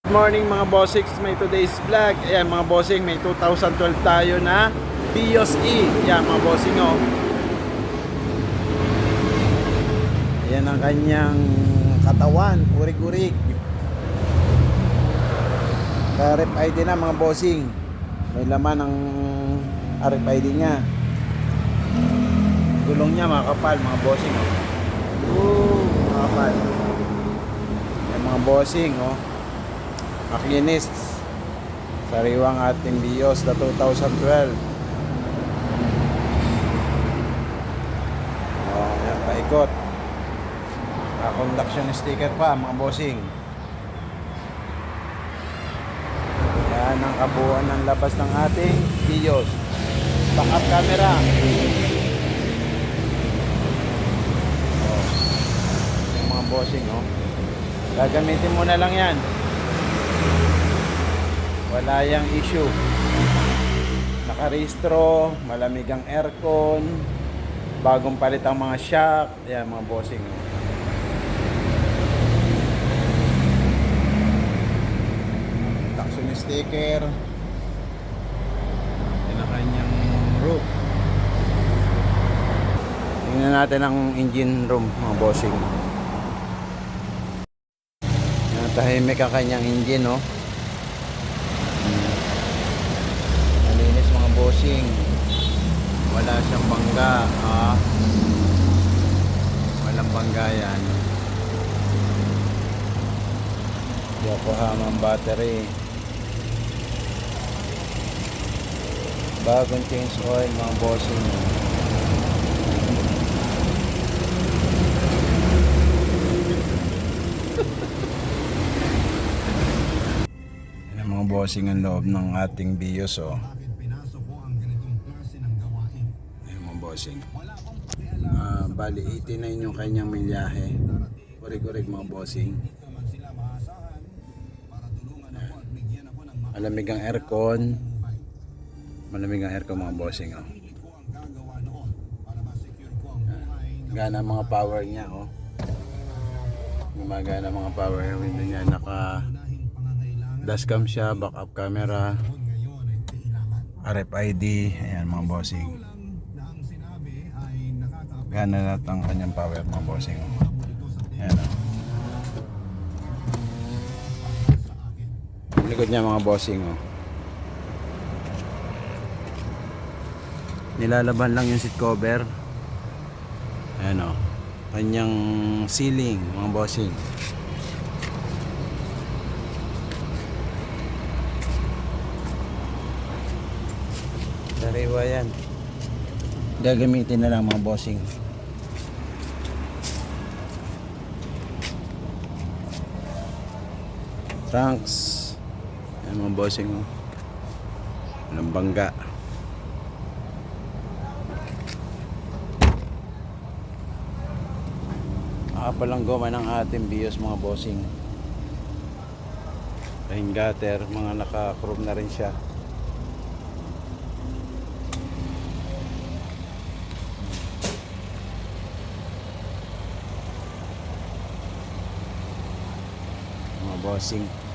Good morning mga bossings, may today's vlog. Ayan mga bossing, may 2012 tayo na Vios E. Ayan mga bossing oh. Ayan ang kanyang katawan, urig-urig. RFID na mga bossing. May laman ang RFID niya. Gulong niya makapal mga bossing oh. Makapal. Ayan mga bossing oh. Makinis. Sariwang ating Vios na 2012. Yan, paikot. Conduction sticker pa mga bossing. Yan ang kabuuan ng labas ng ating Vios. Backup camera. Yung mga bossing gagamitin mo na lang yan. Wala yang issue. Nakarehistro, malamig ang aircon, bagong palit ang mga shock. Ayan mga bossing. Takson sticker. Yan ang kanyang roof. Tingnan natin ang engine room mga bossing. Tahimik ang kanyang engine bossing, wala siyang bangga walang bangga yan. Yokohama battery, bagong change oil mga bossing. Yan ang mga bossing ang loob ng ating Vios bossing. Bali 89 yung kanyang milyahe. Kurig-kurig mga bossing. Malamig ang aircon. Malamig ang aircon mga bossing Gana mga power niya Gumagana mga power window niya. Naka dashcam siya, backup camera, RFID. Ayan mga bossing. Gana lahat ang kanyang power mga bossing. Ayan likod niya mga bossing nilalaban lang yung seat cover. Ayan kanyang ceiling mga bossing. Sariwa yan, gagamitin na lang mga bossing. Trunks. Ayan mga bossing walang bangga. Palang goma ng ating Vios mga bossing. Rain gutter, mga naka-chrome na rin siya. Mga bossing.